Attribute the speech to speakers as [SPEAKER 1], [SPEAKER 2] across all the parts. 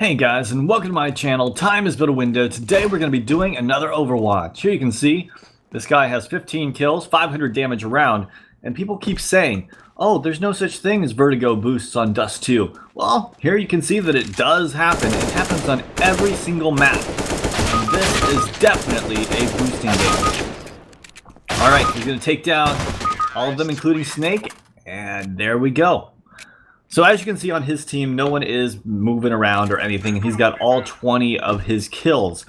[SPEAKER 1] Hey guys, and welcome to my channel, TimeIsButaWindow. Today we're going to be doing another Overwatch. Here you can see, this guy has 15 kills, 500 damage around, and people keep saying, oh, there's no such thing as vertigo boosts on Dust 2. Well, here you can see that it does happen. It happens on every single map. And this is definitely a boosting game. Alright, he's going to take down all of them, including Snake, and there we go. So as you can see on his team, no one is moving around or anything, and he's got all 20 of his kills.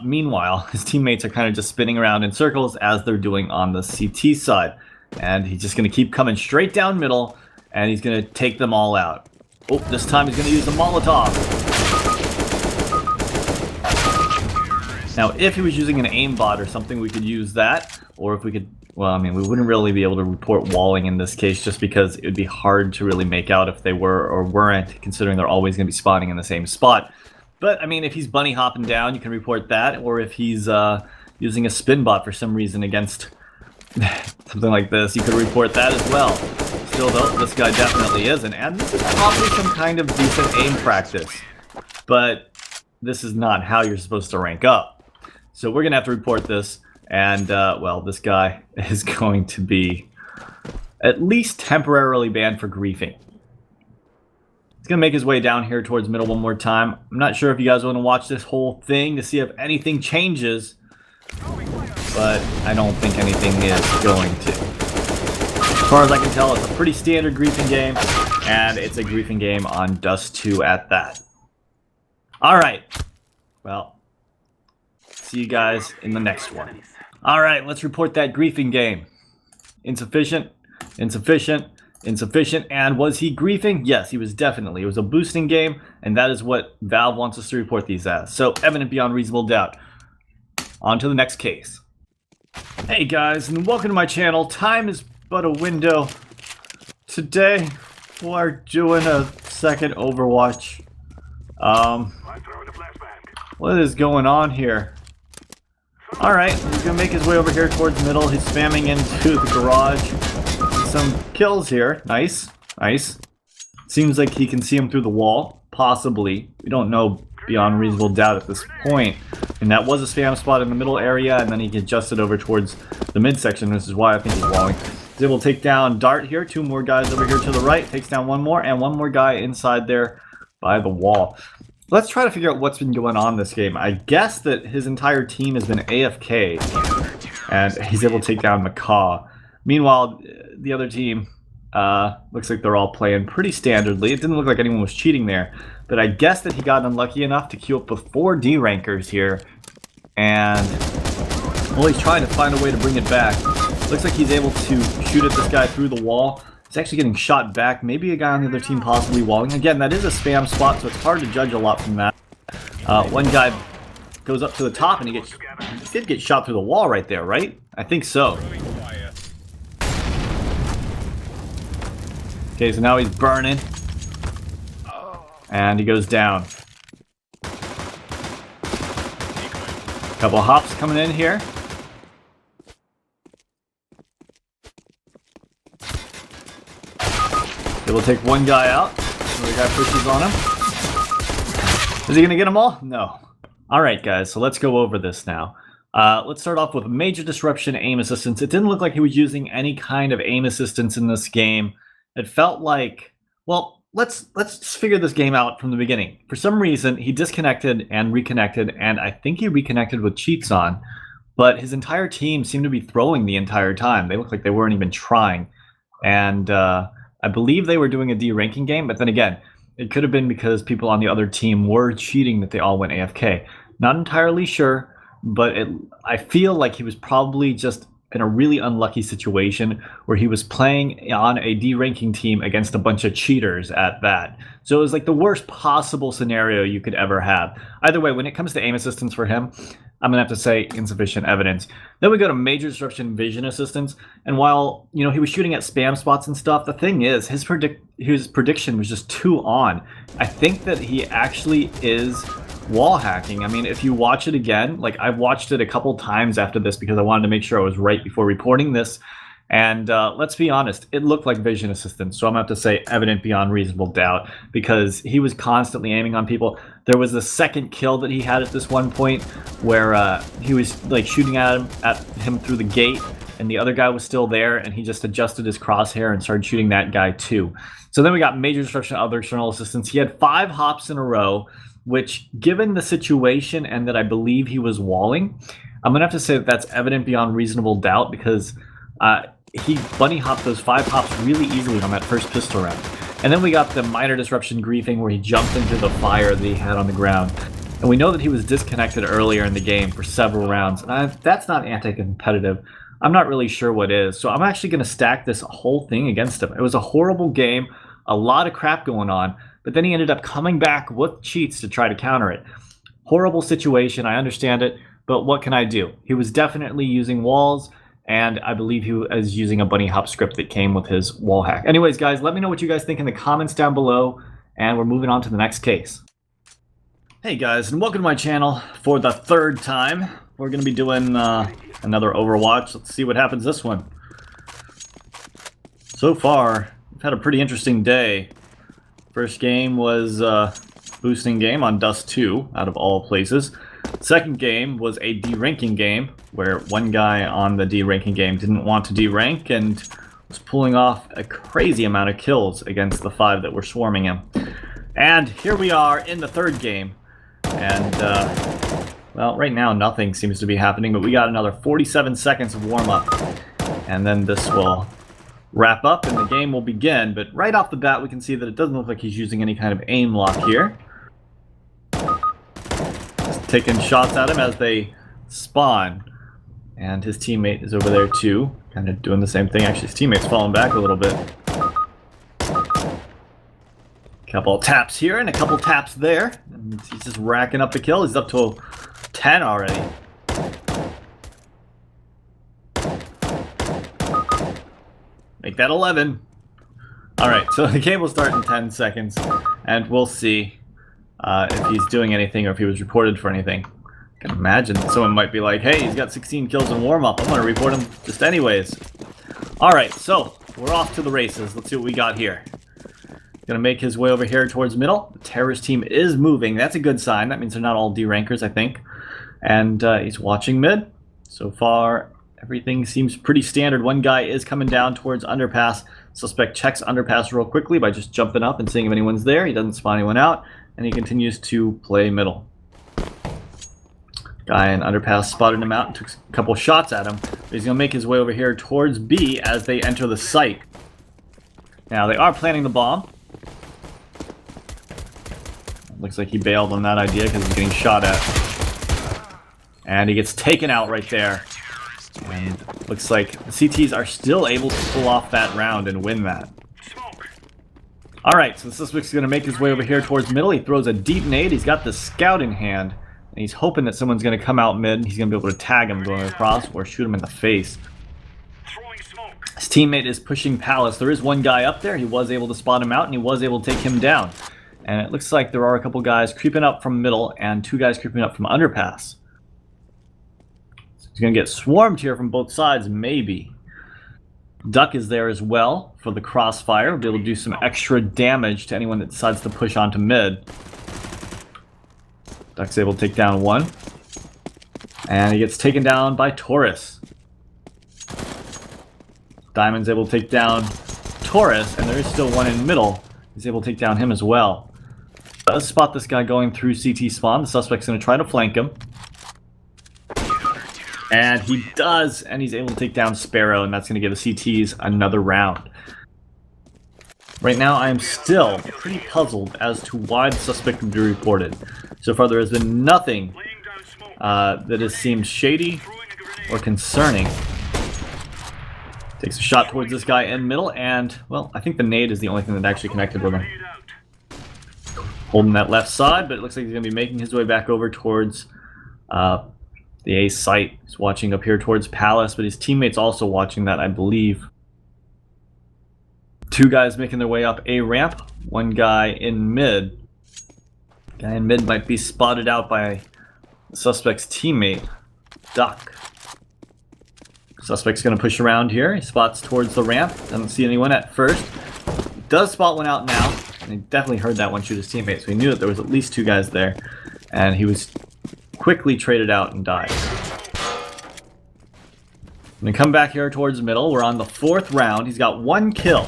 [SPEAKER 1] Meanwhile, his teammates are kind of just spinning around in circles as they're doing on the CT side. And he's just going to keep coming straight down middle, and he's going to take them all out. Oh, this time he's going to use the Molotov. Now, if he was using an aimbot or something, we could use that. Or if we could... Well, I mean, we wouldn't really be able to report walling in this case just because it would be hard to really make out if they were or weren't, considering they're always going to be spawning in the same spot. But, I mean, if he's bunny hopping down, you can report that. Or if he's using a spin bot for some reason against something like this, you could report that as well. Still, though, this guy definitely isn't. And this is probably some kind of decent aim practice. But this is not how you're supposed to rank up. So we're going to have to report this. And, well, this guy is going to be at least temporarily banned for griefing. He's going to make his way down here towards middle one more time. I'm not sure if you guys want to watch this whole thing to see if anything changes. But I don't think anything is going to. As far as I can tell, it's a pretty standard griefing game. And it's a griefing game on Dust 2 at that. Alright. Well, see you guys in the next one. Alright, let's report that griefing game. Insufficient, insufficient, insufficient. And was he griefing? Yes, he was definitely. It was a boosting game, and that is what Valve wants us to report these as. So, evident beyond reasonable doubt. On to the next case. Hey guys, and welcome to my channel, TimeIsButaWindow. Today, we're doing a second Overwatch. What is going on here? Alright, he's gonna make his way over here towards middle. He's spamming into the garage. Some kills here. Nice. Nice. Seems like he can see him through the wall. Possibly. We don't know beyond reasonable doubt at this point. And that was a spam spot in the middle area, and then he adjusted over towards the midsection. This is why I think he's walling. He's able to take down Dart here. Two more guys over here to the right. Takes down one more, and one more guy inside there by the wall. Let's try to figure out what's been going on this game. I guess that his entire team has been AFK, and he's able to take down Macaw. Meanwhile, the other team looks like they're all playing pretty standardly. It didn't look like anyone was cheating there, but I guess that he got unlucky enough to queue up with 4 D rankers here, and well, he's trying to find a way to bring it back. Looks like he's able to shoot at this guy through the wall. He's actually getting shot back. Maybe a guy on the other team possibly walling. Again, that is a spam spot, so it's hard to judge a lot from that. One guy goes up to the top, and he did get shot through the wall right there, right? I think so. Okay, so now he's burning. And he goes down. Couple of hops coming in here. We'll take one guy out. Another guy pushes on him. Is he going to get them all? No. Alright guys, so let's go over this now. Let's start off with major disruption aim assistance. It didn't look like he was using any kind of aim assistance in this game. It felt like, well, let's just figure this game out from the beginning. For some reason, he disconnected and reconnected, and I think he reconnected with cheats on, but his entire team seemed to be throwing the entire time. They looked like they weren't even trying. And I believe they were doing a D-ranking game, but then again, it could have been because people on the other team were cheating that they all went AFK. Not entirely sure, but I feel like he was probably just in a really unlucky situation where he was playing on a D-ranking team against a bunch of cheaters at that. So it was like the worst possible scenario you could ever have. Either way, when it comes to aim assistance for him, I'm going to have to say insufficient evidence. Then we go to major disruption vision assistance. And while, you know, he was shooting at spam spots and stuff, the thing is, his prediction was just too on. I think that he actually is wall hacking. I mean, if you watch it again, like I've watched it a couple times after this because I wanted to make sure I was right before reporting this. And let's be honest, it looked like vision assistance. So I'm going to have to say evident beyond reasonable doubt because he was constantly aiming on people. There was the second kill that he had at this one point where he was like shooting at him through the gate, and the other guy was still there, and he just adjusted his crosshair and started shooting that guy too. So then we got major disruption, other external assistance. He had 5 hops in a row, which, given the situation and that I believe he was walling, I'm gonna have to say that that's evident beyond reasonable doubt, because he bunny hopped those 5 hops really easily on that first pistol round. And then we got the minor disruption griefing where he jumped into the fire that he had on the ground. And we know that he was disconnected earlier in the game for several rounds. And that's not anti-competitive. I'm not really sure what is. So I'm actually going to stack this whole thing against him. It was a horrible game, a lot of crap going on, but then he ended up coming back with cheats to try to counter it. Horrible situation, I understand it, but what can I do? He was definitely using walls, and I believe he was using a bunny hop script that came with his wall hack. Anyways, guys, let me know what you guys think in the comments down below, and we're moving on to the next case. Hey guys, and welcome to my channel for the 3rd time. We're going to be doing another Overwatch. Let's see what happens this one. So far, we've had a pretty interesting day. First game was boosting game on Dust 2, out of all places. Second game was a deranking game, where one guy on the deranking game didn't want to derank and was pulling off a crazy amount of kills against the 5 that were swarming him. And here we are in the 3rd game. And, well, right now nothing seems to be happening, but we got another 47 seconds of warm-up. And then this will wrap up and the game will begin. But right off the bat, we can see that it doesn't look like he's using any kind of aim lock here. Taking shots at him as they spawn, and his teammate is over there too, kind of doing the same thing. Actually, his teammate's falling back a little bit. Couple taps here and a couple taps there, and he's just racking up the kill. He's up to 10 already. Make that 11. Alright, so the game will start in 10 seconds, and we'll see if he's doing anything or if he was reported for anything. I can imagine someone might be like, hey, he's got 16 kills in warm-up. I'm going to report him just anyways. Alright, so we're off to the races. Let's see what we got here. Going to make his way over here towards middle. The terrorist team is moving. That's a good sign. That means they're not all D-rankers, I think. And he's watching mid. So far, everything seems pretty standard. One guy is coming down towards underpass. Suspect checks underpass real quickly by just jumping up and seeing if anyone's there. He doesn't spot anyone out. And he continues to play middle. Guy in underpass spotted him out and took a couple shots at him. But he's going to make his way over here towards B as they enter the site. Now, they are planting the bomb. Looks like he bailed on that idea because he's getting shot at. And he gets taken out right there. And looks like the CTs are still able to pull off that round and win that. Alright, so the suspect's going to make his way over here towards middle. He throws a deep nade. He's got the scout in hand. And he's hoping that someone's going to come out mid. He's going to be able to tag him going across or shoot him in the face. His teammate is pushing Palace. There is one guy up there. He was able to spot him out, and he was able to take him down. And it looks like there are a couple guys creeping up from middle and 2 guys creeping up from underpass. So he's going to get swarmed here from both sides, maybe. Duck is there as well for the crossfire. We'll be able to do some extra damage to anyone that decides to push onto mid. Duck's able to take down one. And he gets taken down by Taurus. Diamond's able to take down Taurus, and there is still one in middle. He's able to take down him as well. Does spot this guy going through CT spawn. The suspect's going to try to flank him. And he does, and he's able to take down Sparrow, and that's going to give the CTs another round. Right now, I am still pretty puzzled as to why the suspect would be reported. So far, there has been nothing that has seemed shady or concerning. Takes a shot towards this guy in middle, and, well, I think the nade is the only thing that actually connected with him. Holding that left side, but it looks like he's going to be making his way back over towards the A site. He's watching up here towards Palace, but his teammate's also watching that, I believe. 2 guys making their way up A ramp. 1 guy in mid. Guy in mid might be spotted out by the suspect's teammate, Duck. Suspect's going to push around here. He spots towards the ramp. Doesn't see anyone at first. Does spot one out now. And he definitely heard that one shoot his teammate, so he knew that there was at least 2 guys there. And he was quickly traded out and died. When we come back here towards the middle, we're on the 4th round. He's got 1 kill,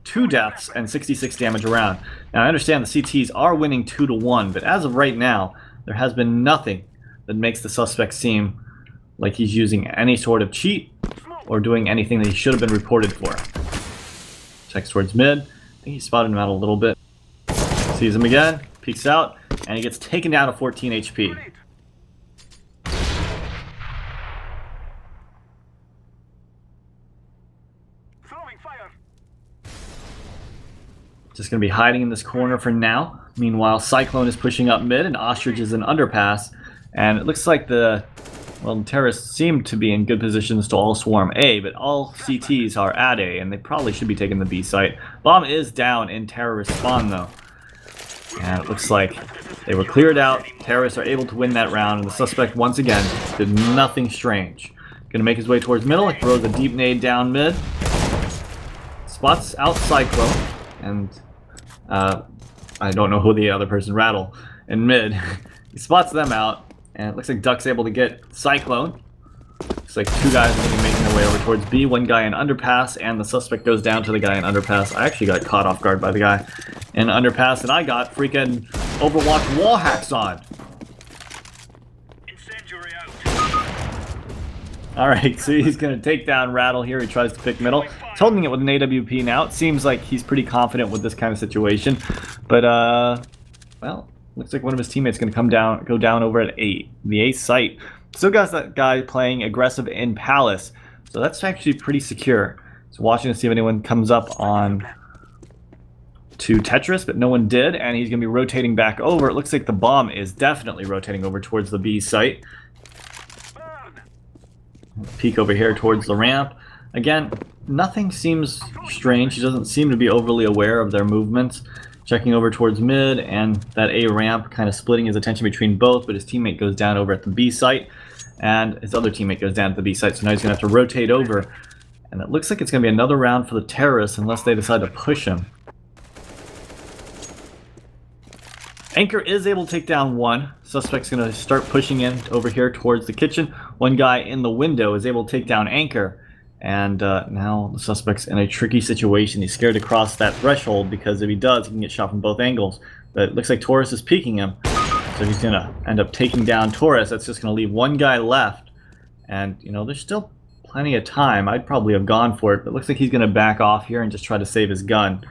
[SPEAKER 1] 2 deaths, and 66 damage around. Now I understand the CTs are winning 2-1, but as of right now, there has been nothing that makes the suspect seem like he's using any sort of cheat or doing anything that he should have been reported for. Checks towards mid. I think he spotted him out a little bit. Sees him again, peeks out, and he gets taken down to 14 HP. Just going to be hiding in this corner for now. Meanwhile, Cyclone is pushing up mid, and Ostrich is in underpass. And it looks like the terrorists seem to be in good positions to all swarm A, but all CTs are at A, and they probably should be taking the B site. Bomb is down in terrorist spawn, though. And it looks like they were cleared out. Terrorists are able to win that round, and the suspect, once again, did nothing strange. Gonna make his way towards middle. He throws a deep nade down mid. Spots out Cyclone. And I don't know who the other person, Rattle, in mid. He spots them out, and it looks like Duck's able to get Cyclone. Looks like 2 guys are going to be making their way over towards B, 1 guy in underpass, and the suspect goes down to the guy in underpass. I actually got caught off guard by the guy in underpass, and I got freaking Overwatch wall hacks on. Alright, so he's going to take down Rattle here. He tries to pick middle. He's holding it with an AWP now. It seems like he's pretty confident with this kind of situation. But, well, looks like one of his teammates is going to go down over at the A site. Still got that guy playing aggressive in Palace. So that's actually pretty secure. So watching to see if anyone comes up on to Tetris, but no one did. And he's going to be rotating back over. It looks like the bomb is definitely rotating over towards the B site. Peek over here towards the ramp. Again, nothing seems strange. He doesn't seem to be overly aware of their movements. Checking over towards mid, and that A ramp kind of splitting his attention between both, but his teammate goes down over at the B site, and his other teammate goes down at the B site, so now he's going to have to rotate over. And it looks like it's going to be another round for the terrorists unless they decide to push him. Anchor is able to take down 1. Suspect's going to start pushing in over here towards the kitchen. 1 guy in the window is able to take down Anchor. And now the suspect's in a tricky situation. He's scared to cross that threshold because if he does, he can get shot from both angles. But it looks like Taurus is peeking him. So he's going to end up taking down Taurus. That's just going to leave 1 guy left. And, you know, there's still plenty of time. I'd probably have gone for it. But it looks like he's going to back off here and just try to save his gun.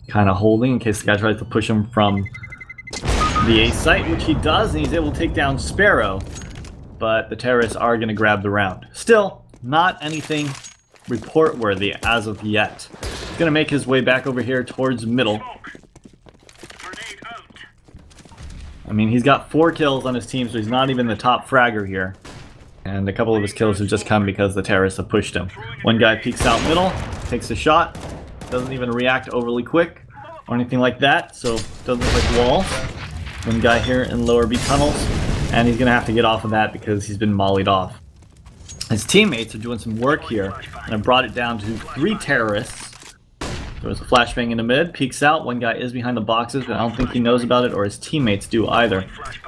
[SPEAKER 1] Kind of holding in case the guy tries to push him from the A site, which he does, and he's able to take down Sparrow. But the terrorists are going to grab the round. Still, not anything report-worthy as of yet. He's going to make his way back over here towards middle. I mean, he's got 4 kills on his team, so he's not even the top fragger here. And a couple of his kills have just come because the terrorists have pushed him. 1 guy peeks out middle, takes a shot. Doesn't even react overly quick or anything like that, so doesn't look like walls. 1 guy here in lower B tunnels, and he's going to have to get off of that because he's been mollied off. His teammates are doing some work here, and have brought it down to 3 terrorists. There's a flashbang in the mid, peeks out. 1 guy is behind the boxes, but I don't think he knows about it, or his teammates do either.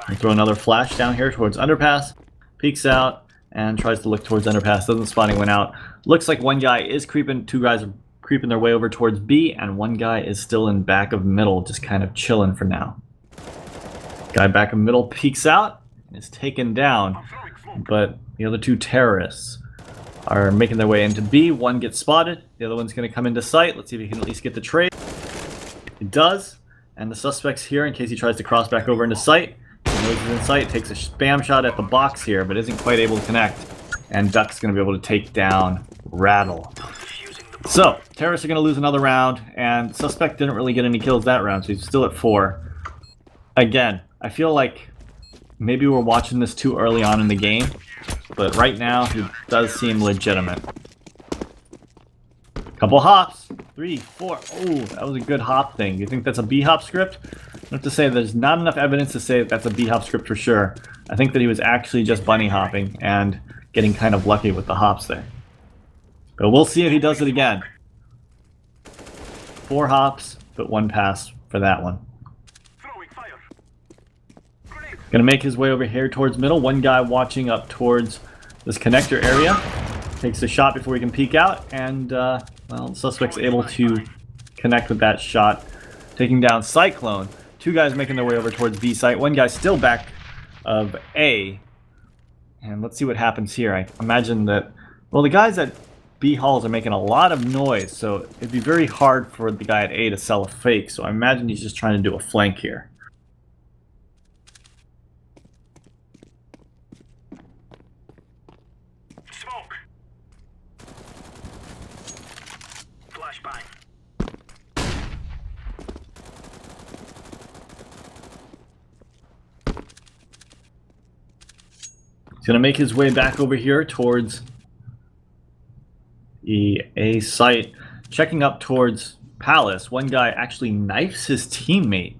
[SPEAKER 1] And throw another flash down here towards underpass, peeks out, and tries to look towards underpass. Doesn't spot anyone out. Looks like 1 guy is creeping, 2 guys are creeping their way over towards B, and 1 guy is still in back of middle, just kind of chilling for now. Guy back of middle peeks out and is taken down, but the other 2 terrorists are making their way into B. 1 gets spotted, the other one's going to come into sight. Let's see if he can at least get the trade. He does, and the suspect's here in case he tries to cross back over into sight. He knows he's in sight, takes a spam shot at the box here, but isn't quite able to connect. And Duck's going to be able to take down Rattle. So, terrorists are going to lose another round, and suspect didn't really get any kills that round, so he's still at 4. Again, I feel like maybe we're watching this too early on in the game, but right now he does seem legitimate. Couple hops. 3, 4. Oh, that was a good hop thing. You think that's a B-hop script? I have to say there's not enough evidence to say that's a B-hop script for sure. I think that he was actually just bunny hopping, and getting kind of lucky with the hops there. But we'll see if he does it again. 4 hops, but 1 pass for that one. Gonna make his way over here towards middle. One guy watching up towards this connector area. Takes a shot before he can peek out, and well, the suspect's able to connect with that shot, taking down Cyclone. 2 guys making their way over towards B site. 1 guy still back of A. And let's see what happens here. I imagine that, well, the guys at B halls are making a lot of noise, so it'd be very hard for the guy at A to sell a fake, so I imagine he's just trying to do a flank here.
[SPEAKER 2] Smoke. Flashbang.
[SPEAKER 1] He's going to make his way back over here towards the A site. Checking up towards Palace. 1 guy actually knifes his teammate.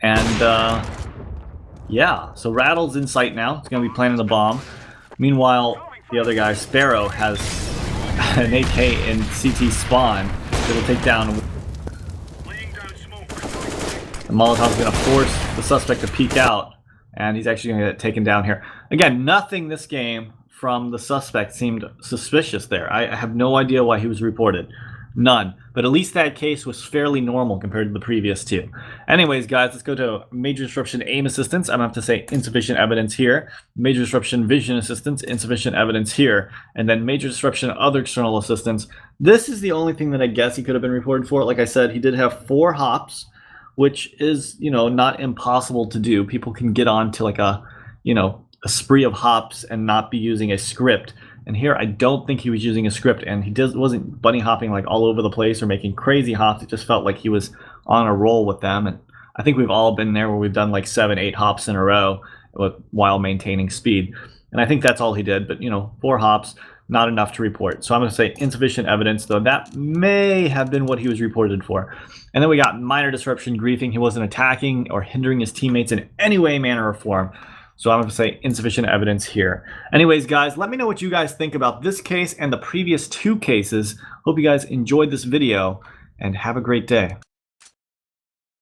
[SPEAKER 1] And, yeah. So Rattle's in sight now. He's going to be planting the bomb. Meanwhile, the other guy, Sparrow, has an AK in CT spawn that'll take down. The Molotov's going to force the suspect to peek out. And he's actually going to get taken down here. Again, nothing this game from the suspect seemed suspicious there. I have no idea why he was reported. None. But at least that case was fairly normal compared to the previous 2. Anyways, guys, let's go to Major Disruption Aim Assistance. I'm going to have to say insufficient evidence here. Major Disruption Vision Assistance, insufficient evidence here. And then Major Disruption Other External Assistance. This is the only thing that I guess he could have been reported for. Like I said, he did have 4 hops, which is, you know, not impossible to do. People can get on to like a, you know, a spree of hops and not be using a script. And here I don't think he was using a script, and he wasn't bunny hopping like all over the place or making crazy hops. It just felt like he was on a roll with them. And I think we've all been there where we've done like 7, 8 hops in a row while maintaining speed. And I think that's all he did. But, you know, 4 hops, not enough to report. So I'm going to say insufficient evidence, though that may have been what he was reported for. And then we got minor disruption, griefing. He wasn't attacking or hindering his teammates in any way, manner, or form. So I'm going to say insufficient evidence here. Anyways, guys, let me know what you guys think about this case and the previous 2 cases. Hope you guys enjoyed this video, and have a great day.